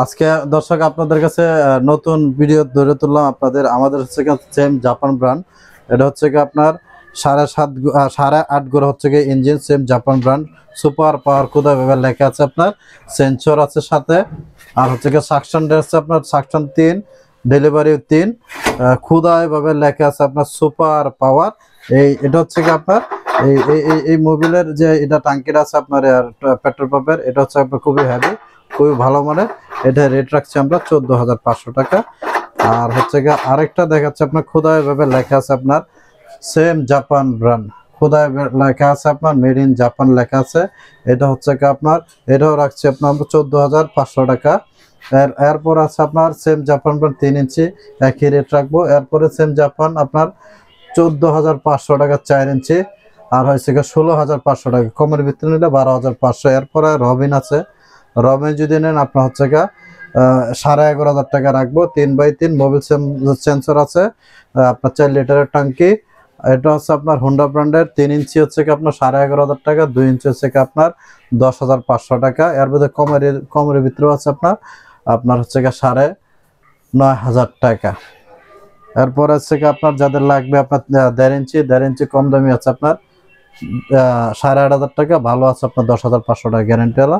আজকে দর্শক আপনাদের কাছে নতুন ভিডিও ধরে তুললাম আপনাদের। আমাদের হচ্ছে সেম জাপান ব্র্যান্ড। এটা হচ্ছে কি আপনার 8.5 গড় হচ্ছে কি engine, same Japan brand. Super power কোদা ভাবে লেখা আছে, আপনার সেন্সর আছে সাথে। আর হচ্ছে কি সাকশন আছে আপনার, সাকশন 3, ডেলিভারি 3, খুদা ভাবে লেখা আছে আপনার সুপার পাওয়ার। এটা হচ্ছে কি আপনার এই এই এই মোবিলের যে এটা টাঙ্কিটা আছে আপনার পেট্রোল পাম্পের, এটা হচ্ছে আপনার খুবই হেভি, খুবই ভালো মানের। এটা রেট রাখছি আমরা 14,500 টাকা। আর হচ্ছে গিয়ে আরেকটা দেখাচ্ছে আপনার খোদাই ভাবে লেখা আছে আপনার সেম জাপান ব্র্যান্ড, খোদাই লেখা আছে আপনার মেড ইন জাপান লেখা আছে। এটা হচ্ছে কি আপনার এটাও রাখছি আপনার 14,500 টাকা। এরপর আছে আপনার সেম জাপান ব্র্যান্ড 3 ইঞ্চি, একই রেট রাখবো। এরপরে সেম জাপান আপনার 14,500 টাকা 4 ইঞ্চি। আর হয়েছে গিয়ে 16,500 টাকা, কমের ভিতরে নিলে 12,500। এরপরে রবিন আছে, রবিন যদি নেন আপনার হচ্ছে গা 11,500 টাকা রাখবো। 3x3 মোবিল সেন্সর আছে, আপনার 4 লিটারের টাঙ্কি। এটা হচ্ছে আপনার হোন্ডা ব্র্যান্ডের 3 ইঞ্চি হচ্ছে কি আপনার 11,500 টাকা, 2 ইঞ্চি হচ্ছে কি আপনার 10,500 টাকা। এর মধ্যে কমের ভিতরেও আছে আপনার হচ্ছে গা 9,500 টাকা। এরপর হচ্ছে কি আপনার যাদের লাগবে আপনার 1.5 ইঞ্চি কম দামি আছে আপনার 8,500 টাকা, ভালো আছে আপনার 10,500 টাকা গ্যারেন্টিওয়ালা।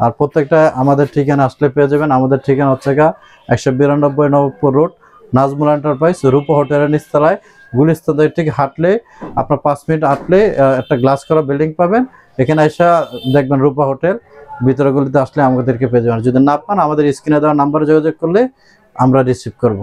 আর প্রত্যেকটা আমাদের ঠিকানা আসলে পেয়ে যাবেন। আমাদের ঠিকানা হচ্ছে 192 নবপুর রোড, নাজমুল এন্টারপ্রাইজ, রূপা হোটেলের নিচতলায়। গুলিস্তান থেকে ঠিক হাঁটলে আপনার 5 মিনিট হাঁটলে একটা গ্লাস করা বিল্ডিং পাবেন। এখানে এসে দেখবেন রূপা হোটেল, ভিতরে গুলিতে আসলে আমাদেরকে পেয়ে যাবেন। যদি না পান আমাদের স্ক্রিনে দেওয়া নাম্বারে যোগাযোগ করলে আমরা রিসিভ করব।